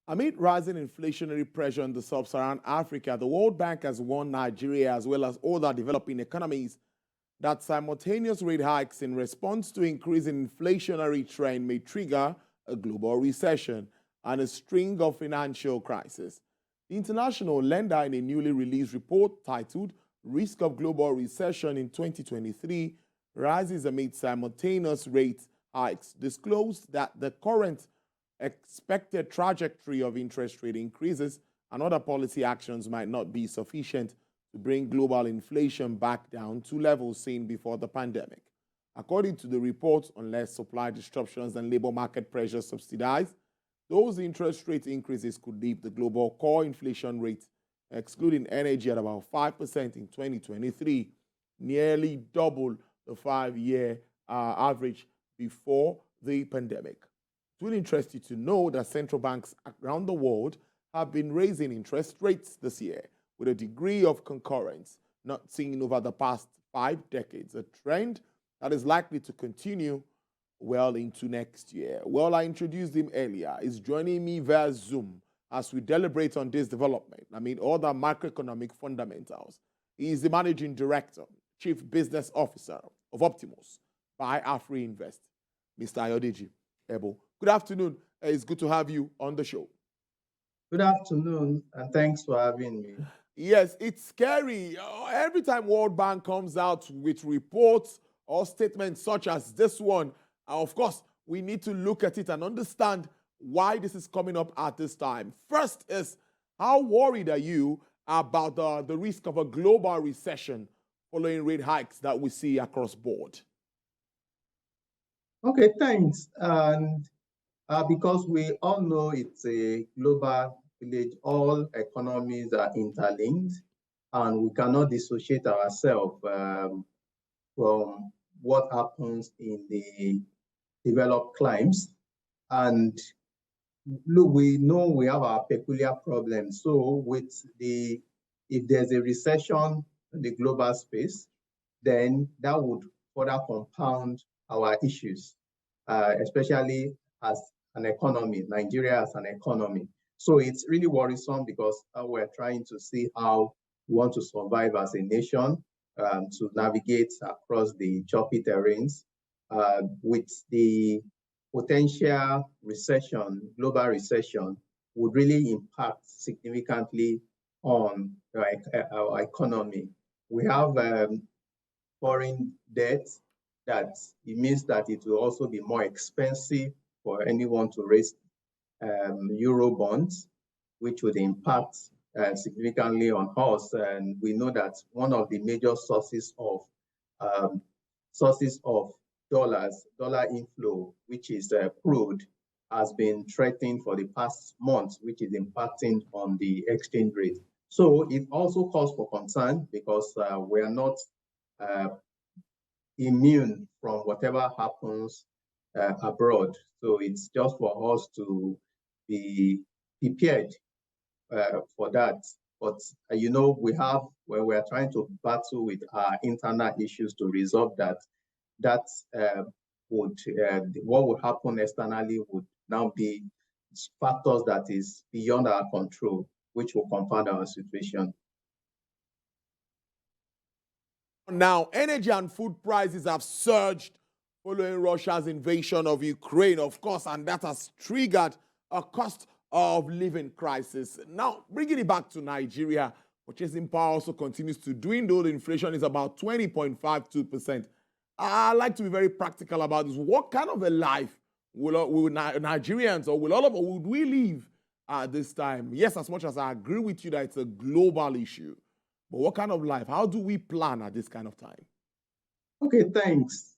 Amid rising inflationary pressure in the Sub-Saharan Africa, the World Bank has warned Nigeria as well as other developing economies that simultaneous rate hikes in response to increasing inflationary trend may trigger a global recession and a string of financial crises. The international lender, in a newly released report titled Risk of Global Recession in 2023 Rises Amid Simultaneous Rate Hikes, disclosed that the current expected trajectory of interest rate increases and other policy actions might not be sufficient to bring global inflation back down to levels seen before the pandemic. According to the report, unless supply disruptions and labor market pressures subside, those interest rate increases could leave the global core inflation rate, excluding energy, at about 5% in 2023, nearly double the 5-year average before the pandemic. It will interest you to know that central banks around the world have been raising interest rates this year with a degree of concurrence not seen over the past 5 decades, a trend that is likely to continue well into next year. Well, I introduced him earlier. He's joining me via Zoom as we deliberate on this development. All the macroeconomic fundamentals. He is the Managing Director, Chief Business Officer of Optimus by Afri Invest, Mr. Ayodeji Ebo. Good afternoon. It's good to have you on the show. Good afternoon, and thanks for having me. Yes, it's scary. Every time World Bank comes out with reports or statements such as this one, of course, we need to look at it and understand why this is coming up at this time. First is, how worried are you about the risk of a global recession following rate hikes that we see across board? Okay, thanks. And because we all know it's a global village, all economies are interlinked, and we cannot dissociate ourselves from what happens in the developed climes. And look, we know we have our peculiar problems. So if there's a recession in the global space, then that would further compound our issues, especially as an economy, Nigeria as an economy. So it's really worrisome because we're trying to see how we want to survive as a nation, to navigate across the choppy terrains with the potential recession, global recession, would really impact significantly on our economy. We have foreign debt, that it means that it will also be more expensive for anyone to raise euro bonds, which would impact significantly on us. And we know that one of the major sources of dollar inflow, which is crude, has been threatened for the past months, which is impacting on the exchange rate. So it also calls for concern because we are not immune from whatever happens abroad. So it's just for us to be prepared for that. But when we are trying to battle with our internal issues to resolve that, what would happen externally would now be factors that is beyond our control, which will compound our situation. Now, energy and food prices have surged following Russia's invasion of Ukraine, of course, and that has triggered a cost of living crisis. Now, bringing it back to Nigeria, purchasing power also continues to dwindle. The inflation is about 20.52%. I like to be very practical about this. What kind of a life will Nigerians, or would we live at this time? Yes, as much as I agree with you that it's a global issue, but what kind of life? How do we plan at this kind of time? Okay, thanks.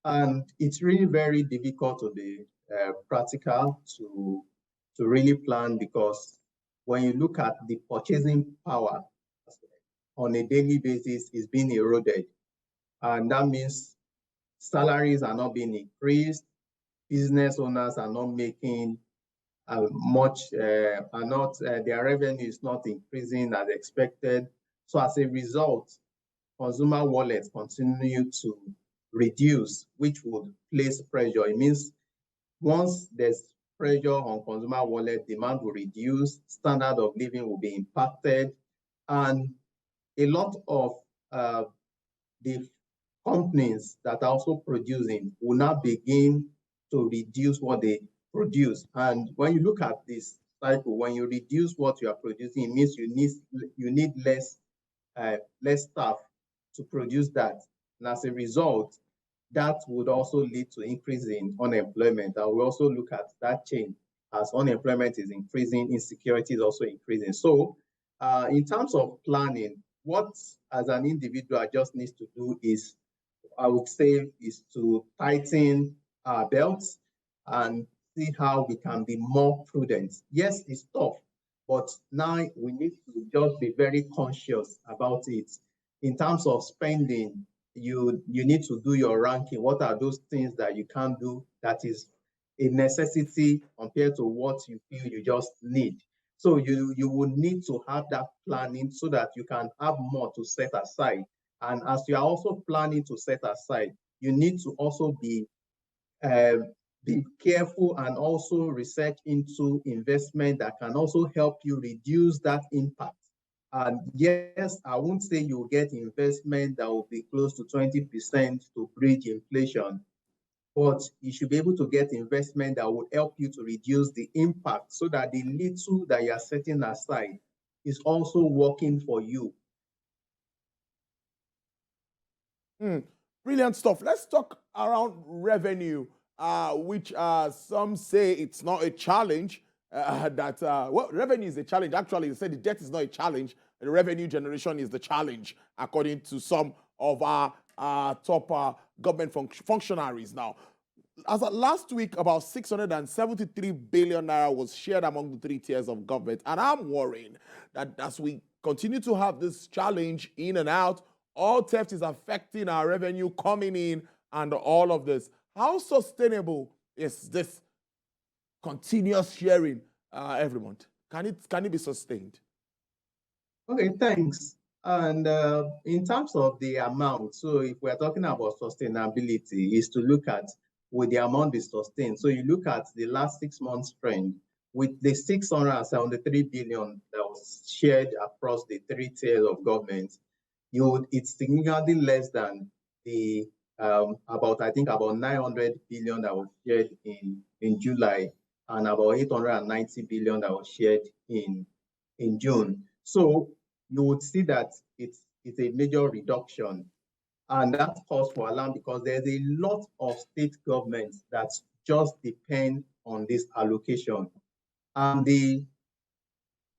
And it's really very difficult to be practical to really plan, because when you look at the purchasing power on a daily basis is being eroded. And that means salaries are not being increased, business owners are not making much, their revenue is not increasing as expected. So as a result, consumer wallets continue to reduce, which would place pressure. It means once there's pressure on consumer wallet, demand will reduce, standard of living will be impacted, and a lot of the companies that are also producing will now begin to reduce what they produce. And when you look at this cycle, when you reduce what you are producing, it means you need less staff to produce that. And as a result, that would also lead to increase in unemployment. And we also look at that change as unemployment is increasing, insecurity is also increasing. So in terms of planning, what as an individual just needs to do is, I would say, is to tighten our belts and see how we can be more prudent. Yes, it's tough, but now we need to just be very conscious about it. In terms of spending, you need to do your ranking. What are those things that you can't do that is a necessity compared to what you feel you just need? So you will need to have that planning so that you can have more to set aside. And as you are also planning to set aside, you need to also uh, be careful and also research into investment that can also help you reduce that impact. And yes, I won't say you'll get investment that will be close to 20% to bridge inflation, but you should be able to get investment that will help you to reduce the impact so that the little that you are setting aside is also working for you. Brilliant stuff. Let's talk around revenue, which some say it's not a challenge. Well, revenue is a challenge. Actually, they say the debt is not a challenge. The revenue generation is the challenge, according to some of our top government functionaries. Now, as of last week, about 673 billion naira was shared among the three tiers of government, and I'm worrying that as we continue to have this challenge in and out, all theft is affecting our revenue coming in and all of this. How sustainable is this continuous sharing every month? Can it be sustained? Okay, thanks. And in terms of the amount, so if we're talking about sustainability, is to look at will the amount be sustained. So you look at the last 6 months trend with the 673 billion that was shared across the three tiers of government, it's significantly less than the about 900 billion that was shared in July and about 890 billion that was shared in June. So you would see that it's a major reduction. And that calls for alarm because there's a lot of state governments that just depend on this allocation. And the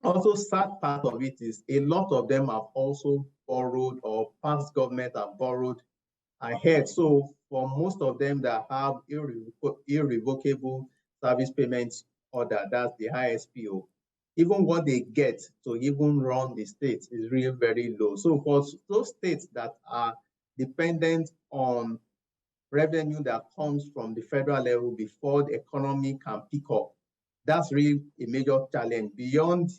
also sad part of it is a lot of them have also borrowed, or past government have borrowed ahead. So for most of them that have irrevocable service payments order, that's the ISPO, even what they get to even run the state is really very low. So for those states that are dependent on revenue that comes from the federal level before the economy can pick up, that's really a major challenge. Beyond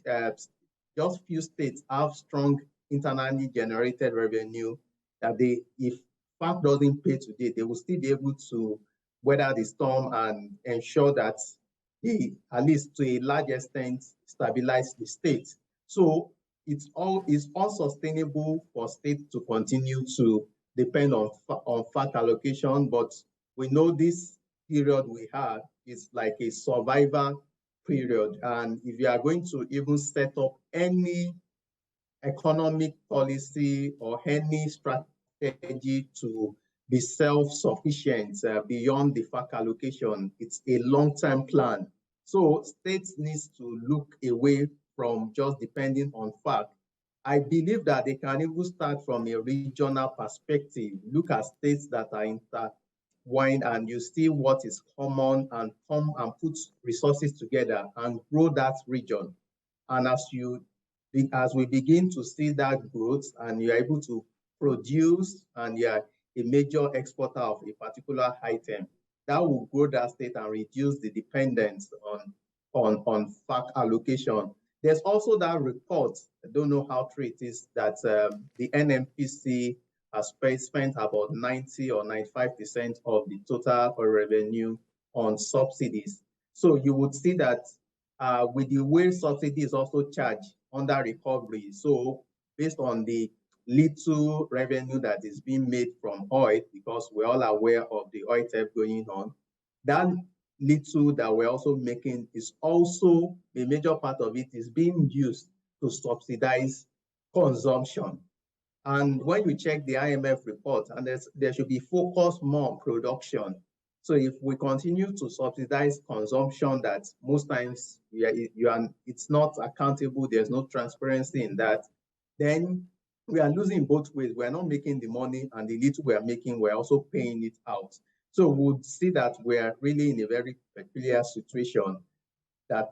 just few states have strong internally generated revenue that if FARC doesn't pay today, they will still be able to weather the storm and ensure that they, at least to a large extent, stabilize the state. So it's unsustainable for states to continue to depend on FARC allocation, but we know this period we have is like a survival period. And if you are going to even set up any economic policy or any strategy to be self-sufficient beyond the FARC allocation, it's a long-term plan. So states need to look away from just depending on FARC. I believe that they can even start from a regional perspective, look at states that are intertwined and you see what is common and come and put resources together and grow that region. And as we begin to see that growth and you're able to produce and you're a major exporter of a particular item, that will grow that state and reduce the dependence on FARC allocation. There's also that report, I don't know how true it is, that the NNPC has spent about 90 or 95% of the total revenue on subsidies. So you would see that with the way subsidy is also charged under recovery, so based on the little revenue that is being made from oil, because we're all aware of the oil theft going on, that little that we're also making is also a major part of it is being used to subsidize consumption. And when you check the IMF report, and there should be focus more on production. So if we continue to subsidize consumption, that most times it's not accountable, there's no transparency in that, then we are losing both ways. We're not making the money, and the little we're making, we're also paying it out. So we'll see that we're really in a very peculiar situation that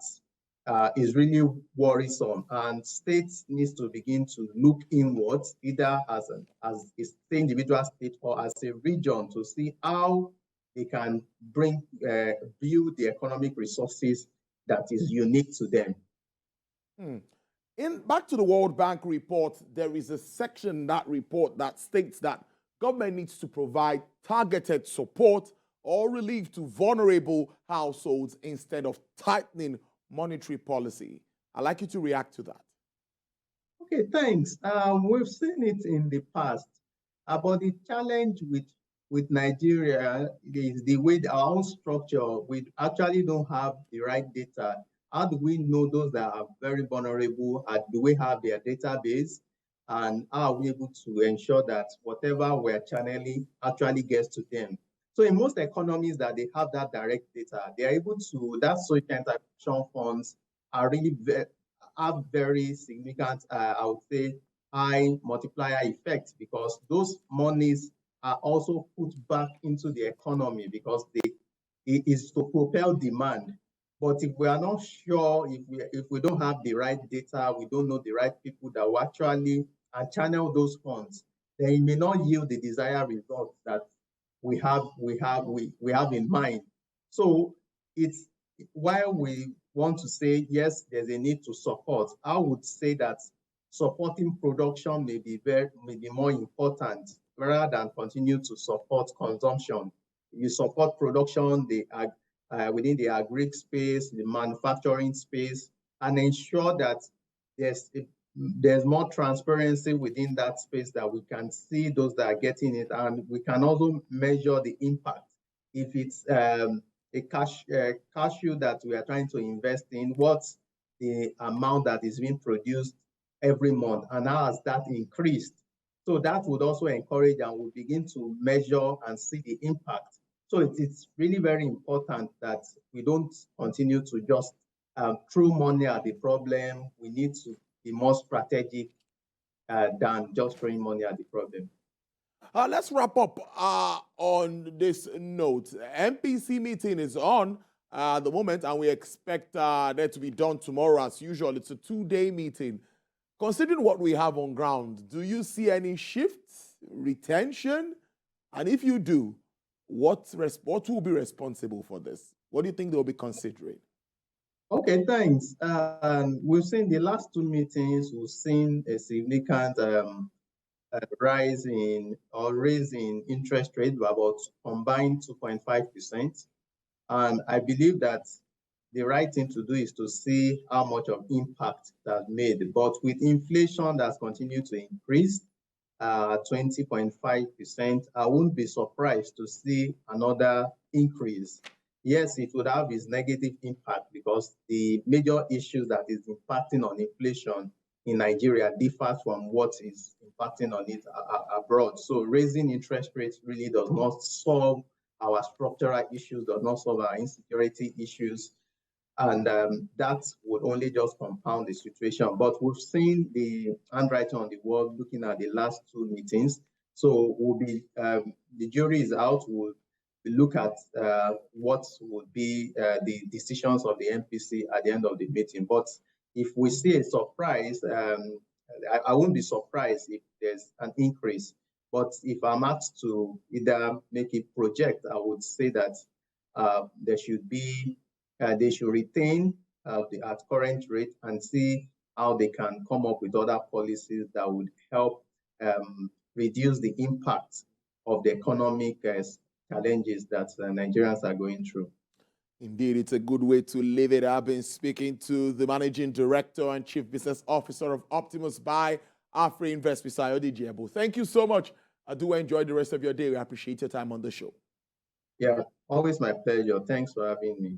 is really worrisome, and states needs to begin to look inwards, either as a individual state or as a region, to see how they can build the economic resources that is unique to them. Back to the World Bank report, there is a section in that report that states that government needs to provide targeted support or relief to vulnerable households instead of tightening monetary policy. I'd like you to react to that. Okay, thanks. We've seen it in the past, but the challenge with Nigeria is the way our own structure, we actually don't have the right data. How do we know those that are very vulnerable? Do we have their database? And how are we able to ensure that whatever we're channeling actually gets to them? So in most economies that they have that direct data, they're able to, that social intervention funds are really have very significant, I would say, high multiplier effect, because those monies are also put back into the economy because it is to propel demand. But if we are not sure, if we don't have the right data, we don't know the right people that will actually channel those funds, then it may not yield the desired results that we have in mind. So it's while we want to say yes, there's a need to support, I would say that supporting production may be more important rather than continue to support consumption. You support production, within the agri space, the manufacturing space, and ensure that there's more transparency within that space, that we can see those that are getting it, and we can also measure the impact. If it's a cashew that we are trying to invest in, what's the amount that is being produced every month, and how has that increased? So that would also encourage, and we'll begin to measure and see the impact. So it's really very important that we don't continue to just throw money at the problem. We need to be more strategic than just throwing money at the problem. Let's wrap up on this note. NPC meeting is on the moment, and we expect that to be done tomorrow as usual. It's a 2-day meeting. Considering what we have on ground, do you see any shifts, retention? And if you do, what will be responsible for this? What do you think they'll be considering? Okay, thanks. We've seen the last 2 meetings, we've seen a significant rise in or raise in interest rate by about combined 2.5%. And I believe that the right thing to do is to see how much of impact that made. But with inflation that's continued to increase, 20.5%, I wouldn't be surprised to see another increase. Yes, it would have its negative impact, because the major issue that is impacting on inflation in Nigeria differs from what is impacting on it abroad. So raising interest rates really does not solve our structural issues, does not solve our insecurity issues. And that would only just compound the situation. But we've seen the handwriting on the wall looking at the last 2 meetings. So the jury is out. We'll look at what would be the decisions of the NPC at the end of the meeting. But if we see a surprise, I won't be surprised if there's an increase. But if I'm asked to either make a project, I would say that they should retain at current rate and see how they can come up with other policies that would help reduce the impact of the economic challenges that Nigerians are going through. Indeed, it's a good way to live it. I've been speaking to the Managing Director and Chief Business Officer of Optimus by AfriInvest, Mr. Ayode Jebo. Thank you so much. I do enjoy the rest of your day. We appreciate your time on the show. Yeah, always my pleasure. Thanks for having me.